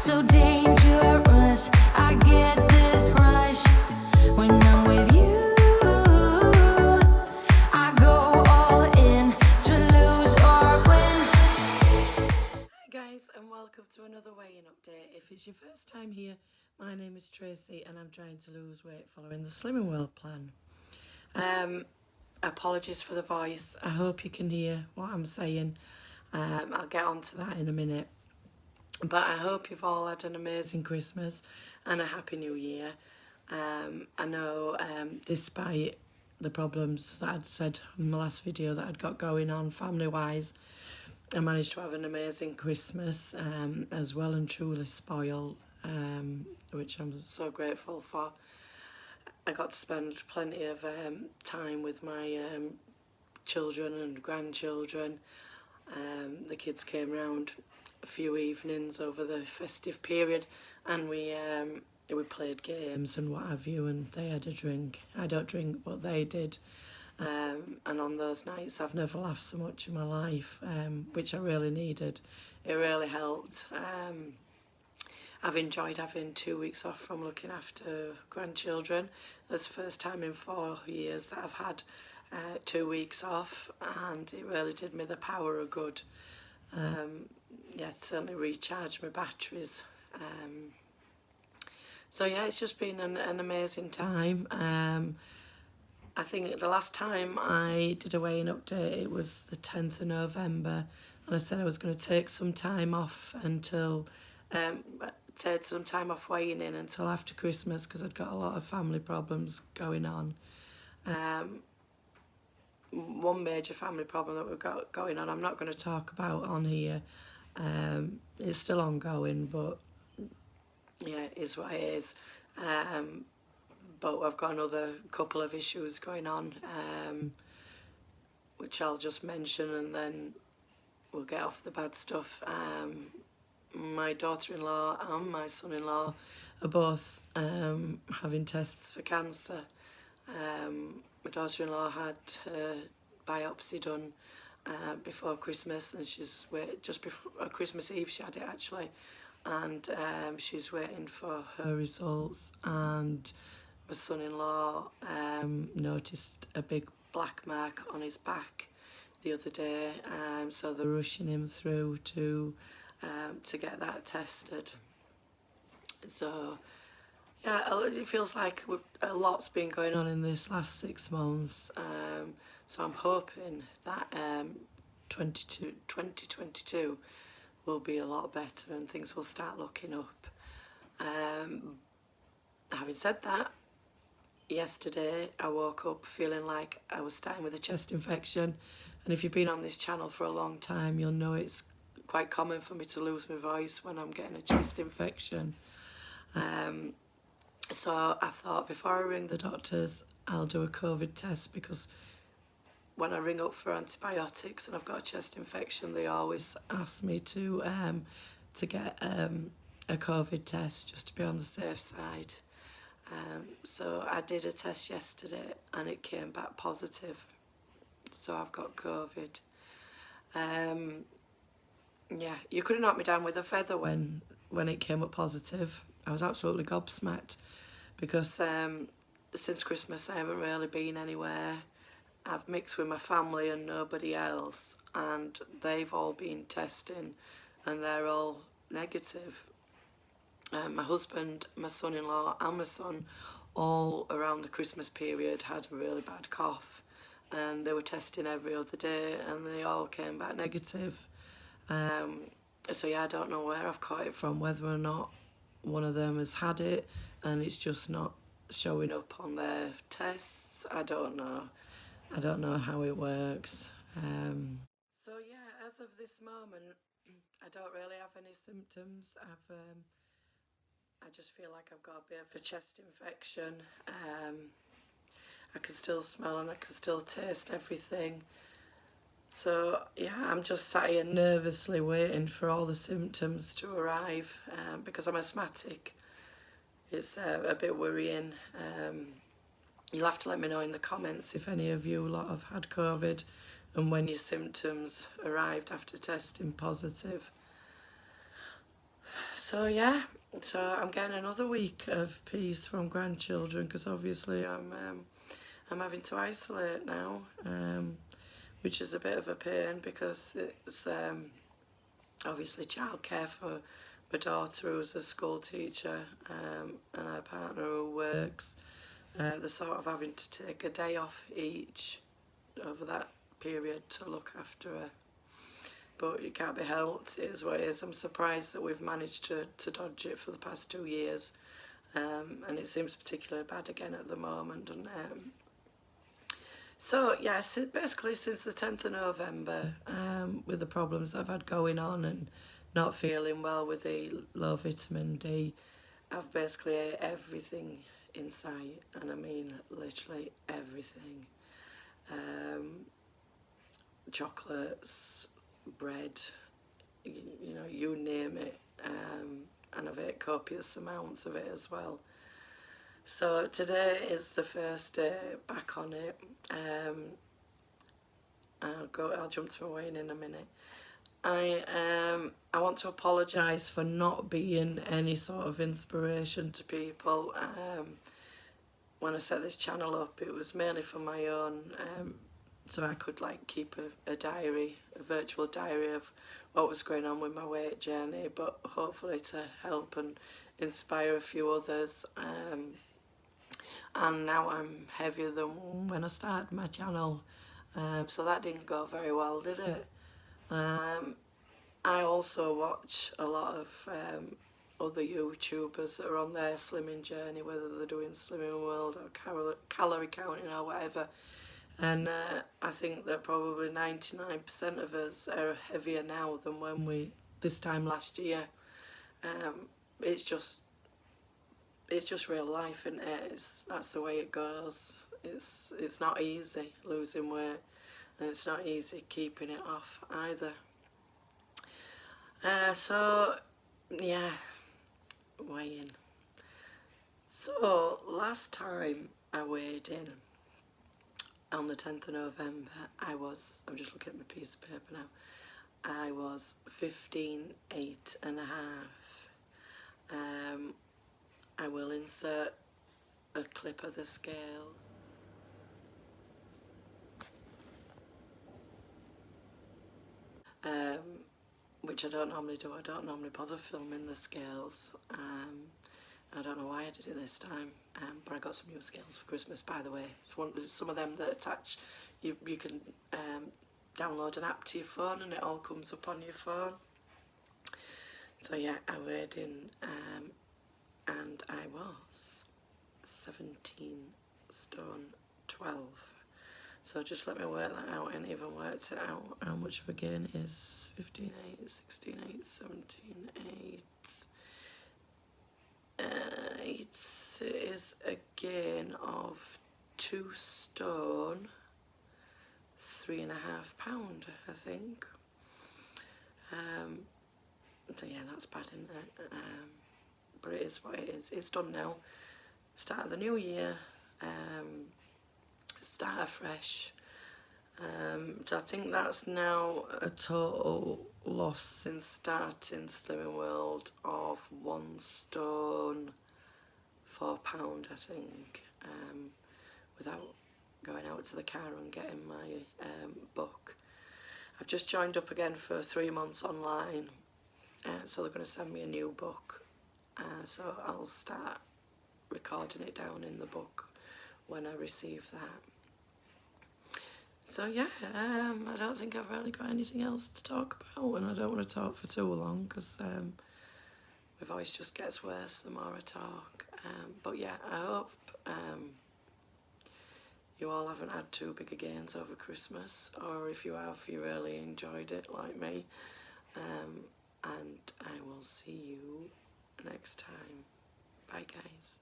so dangerous. I get this rush when I'm with you. I go all in to lose or win. Hi guys, and welcome to another weighing update. If it's your first time here, my name is Tracy and I'm trying to lose weight following the Slimming World plan. Apologies for the voice. I hope you can hear what I'm saying. I'll get on to that in a minute. But I hope you've all had an amazing Christmas and a happy new year. I know despite the problems that I'd said in the last video that I'd got going on family-wise, I managed to have an amazing Christmas, as well and truly spoiled, which I'm so grateful for. I got to spend plenty of time with my children and grandchildren. The kids came round a few evenings over the festive period, and we played games and what have you, and they had a drink. I don't drink, but they did. And on those nights I've never laughed so much in my life, which I really needed. It really helped. I've enjoyed having 2 weeks off from looking after grandchildren. It's the first time in 4 years that I've had 2 weeks off, and it really did me the power of good. Yeah, it certainly recharged my batteries. So yeah, it's just been an amazing time. I think the last time I did a weighing update, it was the 10th of November, and I said I was going to take some time off until, take some time off weighing in until after Christmas, because I'd got a lot of family problems going on. One major family problem that we've got going on, I'm not going to talk about on here. It's still ongoing, but yeah, it is what it is. But I've got another couple of issues going on, which I'll just mention and then we'll get off the bad stuff. My daughter-in-law and my son-in-law are both having tests for cancer. My daughter-in-law had her biopsy done before Christmas, and she's just before Christmas Eve she had it actually, and she's waiting for her results. And my son-in-law noticed a big black mark on his back the other day, so they're rushing him through to get that tested. So yeah, it feels like a lot's been going on in this last 6 months, so I'm hoping that 2022 will be a lot better and things will start looking up. Having said that, yesterday I woke up feeling like I was starting with a chest infection, and if you've been on this channel for a long time you'll know it's quite common for me to lose my voice when I'm getting a chest infection. So I thought before I ring the doctors I'll do a COVID test, because when I ring up for antibiotics and I've got a chest infection they always ask me to get a COVID test just to be on the safe side. So I did a test yesterday and it came back positive, so I've got COVID. Yeah, you could have knocked me down with a feather when it came up positive. I was absolutely gobsmacked, because since Christmas I haven't really been anywhere. I've mixed with my family and nobody else, and they've all been testing and they're all negative. My husband, my son-in-law and my son all around the Christmas period had a really bad cough, and they were testing every other day and they all came back negative. So yeah, I don't know where I've caught it from, whether or not one of them has had it and it's just not showing up on their tests. I don't know how it works. So yeah, as of this moment I don't really have any symptoms. I just feel like I've got a bit of a chest infection. I can still smell and I can still taste everything. So yeah, I'm just sat here nervously waiting for all the symptoms to arrive, because I'm asthmatic. It's a bit worrying. You'll have to let me know in the comments if any of you lot have had COVID and when your symptoms arrived after testing positive. So yeah, so I'm getting another week of peace from grandchildren because obviously I'm having to isolate now, which is a bit of a pain because it's obviously childcare for my daughter who's a school teacher, and her partner who works. They're sort of having to take a day off each over that period to look after her. But it can't be helped, it is what it is. I'm surprised that we've managed to dodge it for the past 2 years, and it seems particularly bad again at the moment. And so yes, basically since the 10th of November, with the problems I've had going on and not feeling well with the low vitamin D, I've basically ate everything in sight, and I mean literally everything. Chocolates, bread, you know, you name it, and I've ate copious amounts of it as well. So today is the first day back on it. I'll jump to my weighing in a minute. I want to apologise for not being any sort of inspiration to people. When I set this channel up, it was mainly for my own, so I could like keep a diary, a virtual diary of what was going on with my weight journey, but hopefully to help and inspire a few others. And now I'm heavier than when I started my channel, so that didn't go very well, did it? I also watch a lot of other YouTubers that are on their slimming journey, whether they're doing Slimming World or calorie counting or whatever. And I think that probably 99% of us are heavier now than when this time last year. It's just real life, isn't it? That's the way it goes. It's not easy losing weight, and it's not easy keeping it off either. So yeah, weighing. So last time I weighed in on the 10th of November, I'm just looking at my piece of paper now, I was 15.8 1/2. I will insert a clip of the scales. Which I don't normally do. I don't normally bother filming the scales. I don't know why I did it this time, but I got some new scales for Christmas, by the way. Some of them that attach, you can download an app to your phone and it all comes up on your phone. So yeah, I weighed in, and I was 17 stone 12. So just let me work that out, and even worked it out how much of a gain is 15.8, 16.8, 17.8. It is a gain of 2 stone 3.5 pound, I think. So yeah, that's bad, isn't it? But it is what it is. It's done now. Start of the new year. Start afresh. So I think that's now a total loss since starting Slimming World of 1 stone 4 pound, I think, without going out to the car and getting my book. I've just joined up again for 3 months online, so they're going to send me a new book, so I'll start recording it down in the book when I receive that. So yeah, I don't think I've really got anything else to talk about, and I don't want to talk for too long because my voice just gets worse the more I talk. But yeah, I hope you all haven't had too big a gains over Christmas, or if you have, you really enjoyed it like me. And I will see you next time. Bye guys.